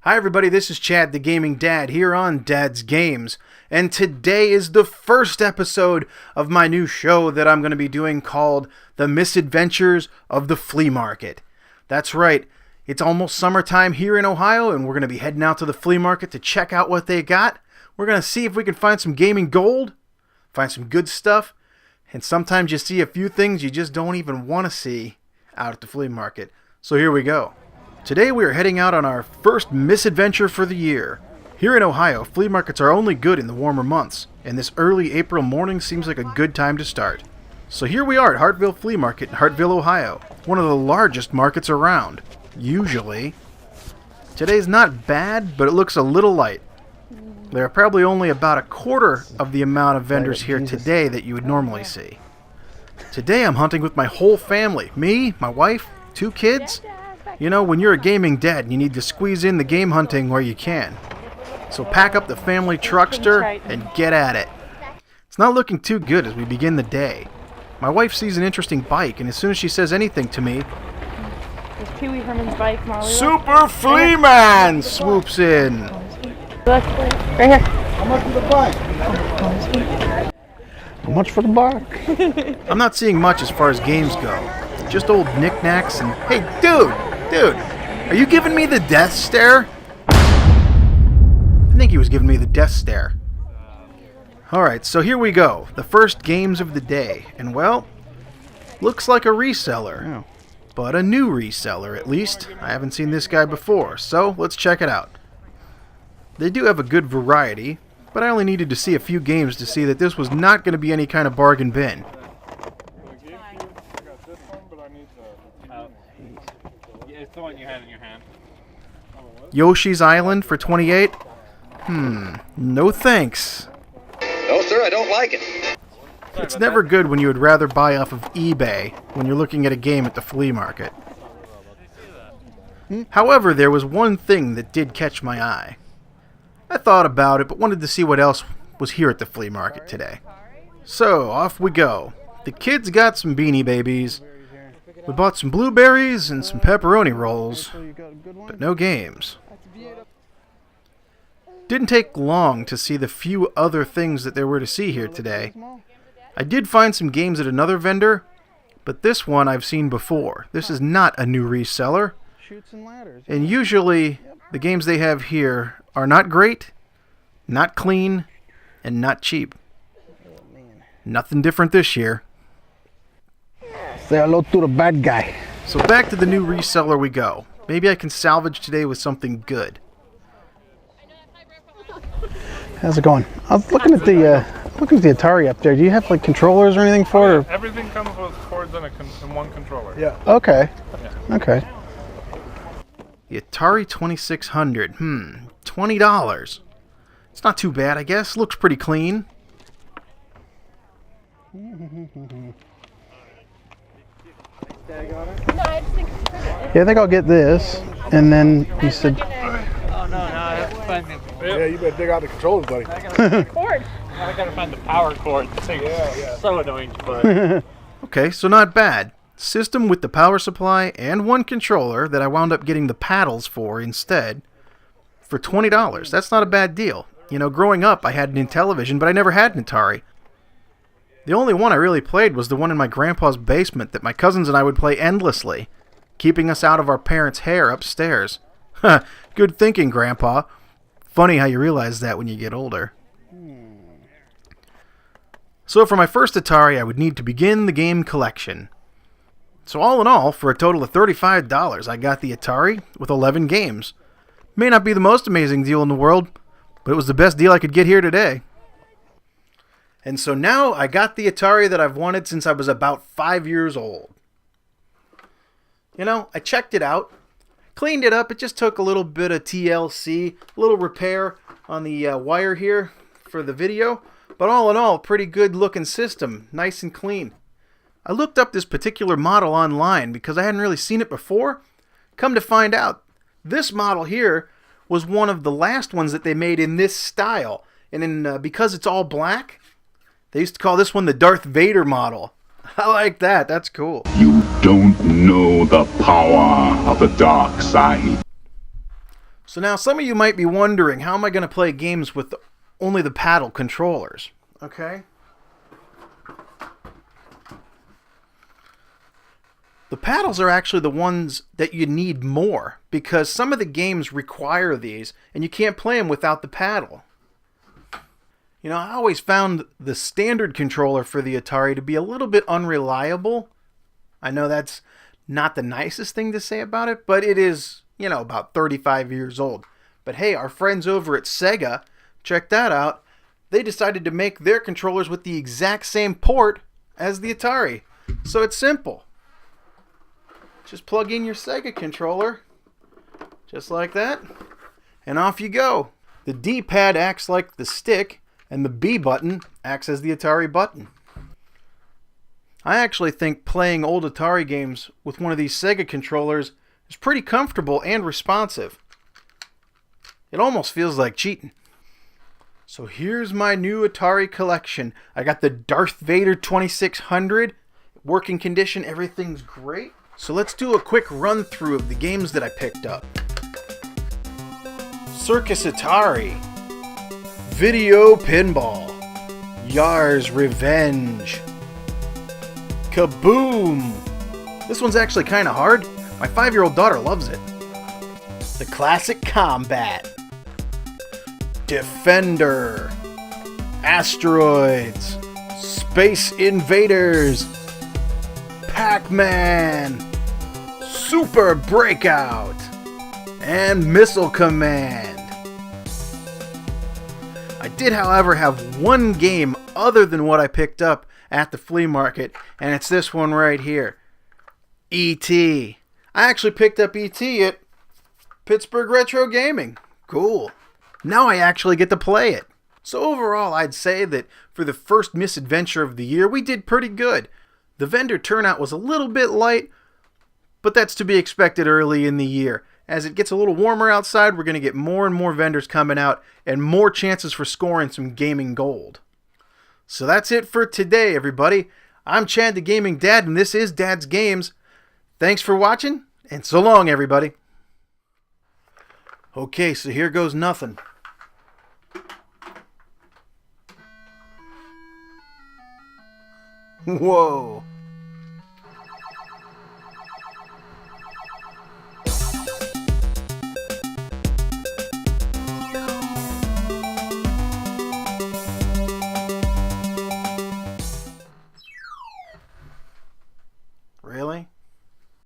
Hi everybody, this is Chad the Gaming Dad here on Dad's Games, and today is the first episode of my new show that I'm going to be doing called The Misadventures of the Flea Market. That's right, it's almost summertime here in Ohio, and we're going to be heading out to the flea market to check out what they got. We're going to see if we can find some gaming gold, find some good stuff, and sometimes you see a few things you just don't even want to see out at the flea market. So here we go. Today we are heading out on our first misadventure for the year. Here in Ohio, flea markets are only good in the warmer months, and this early April morning seems like a good time to start. So here we are at Hartville Flea Market in Hartville, Ohio, one of the largest markets around, usually. Today's not bad, but it looks a little light. There are probably only about a quarter of the amount of vendors here today that you would normally see. Today I'm hunting with my whole family, me, my wife, 2 kids. You know, when you're a gaming dad, you need to squeeze in the game hunting where you can. So pack up the family truckster and get at it. It's not looking too good as we begin the day. My wife sees an interesting bike, and as soon as she says anything to me, Pee-wee Herman's bike, Molly. Super Flea Man swoops in. Look, right here. How much for the bike? How much for the bike? I'm not seeing much as far as games go. Just old knickknacks and... Hey, dude, are you giving me the death stare? I think he was giving me the death stare. Alright, so here we go. The first games of the day. And well, looks like a reseller. But a new reseller, at least. I haven't seen this guy before, so let's check it out. They do have a good variety, but I only needed to see a few games to see that this was not going to be any kind of bargain bin. It's the one you had in your hand. Yoshi's Island for 28? No thanks. No, sir, I don't like it. It's never good when you would rather buy off of eBay when you're looking at a game at the flea market. However, there was one thing that did catch my eye. I thought about it, but wanted to see what else was here at the flea market today. So, off we go. The kids got some Beanie Babies. We bought some blueberries and some pepperoni rolls, but no games. Didn't take long to see the few other things that there were to see here today. I did find some games at another vendor, but this one I've seen before. This is not a new reseller, and usually the games they have here are not great, not clean, and not cheap. Nothing different this year. Say hello to the bad guy. So back to the new reseller we go. Maybe I can salvage today with something good. How's it going? I was looking at the Atari up there. Do you have like controllers or anything for it? Everything comes with cords and in one controller. Yeah. Okay. Yeah. Okay. The Atari 2600. $20. It's not too bad, I guess. Looks pretty clean. Yeah, I think I'll get this. And then he said, Oh no, I have to find the. yeah, you better dig out the controllers, buddy. Cord. I gotta find the power cord. This thing is so annoying to put. Okay, so not bad. System with the power supply and one controller that I wound up getting the paddles for instead for $20. That's not a bad deal. You know, growing up I had an Intellivision, but I never had an Atari. The only one I really played was the one in my grandpa's basement that my cousins and I would play endlessly, keeping us out of our parents' hair upstairs. Good thinking, Grandpa. Funny how you realize that when you get older. So for my first Atari, I would need to begin the game collection. So all in all, for a total of $35, I got the Atari with 11 games. May not be the most amazing deal in the world, but it was the best deal I could get here today. And so now I got the Atari that I've wanted since I was about 5 years old. You know, I checked it out, cleaned it up. It just took a little bit of TLC, a little repair on the wire here for the video. But all in all, pretty good looking system, nice and clean. I looked up this particular model online because I hadn't really seen it before. Come to find out, this model here was one of the last ones that they made in this style. And because it's all black, they used to call this one the Darth Vader model. I like that. That's cool. You don't know the power of the dark side. So now some of you might be wondering, how am I going to play games with only the paddle controllers? Okay. The paddles are actually the ones that you need more, because some of the games require these and you can't play them without the paddle. You know, I always found the standard controller for the Atari to be a little bit unreliable. I know that's not the nicest thing to say about it, but it is, you know, about 35 years old. But hey, our friends over at Sega, check that out. They decided to make their controllers with the exact same port as the Atari. So it's simple. Just plug in your Sega controller, just like that, and off you go. The D-pad acts like the stick, and the B button acts as the Atari button. I actually think playing old Atari games with one of these Sega controllers is pretty comfortable and responsive. It almost feels like cheating. So here's my new Atari collection. I got the Darth Vader 2600, working condition, everything's great. So let's do a quick run through of the games that I picked up. Circus Atari, Video Pinball, Yar's Revenge, Kaboom! This one's actually kind of hard. My 5-year-old daughter loves it. The Classic Combat, Defender, Asteroids, Space Invaders, Pac-Man, Super Breakout, and Missile Command. I did, however, have one game other than what I picked up at the flea market, and it's this one right here, E.T. I actually picked up E.T. at Pittsburgh Retro Gaming. Cool. Now I actually get to play it. So overall, I'd say that for the first misadventure of the year, we did pretty good. The vendor turnout was a little bit light, but that's to be expected early in the year. As it gets a little warmer outside, we're going to get more and more vendors coming out and more chances for scoring some gaming gold. So that's it for today, everybody. I'm Chad the Gaming Dad, and this is Dad's Games. Thanks for watching, and so long, everybody. Okay, so here goes nothing. Whoa. Really?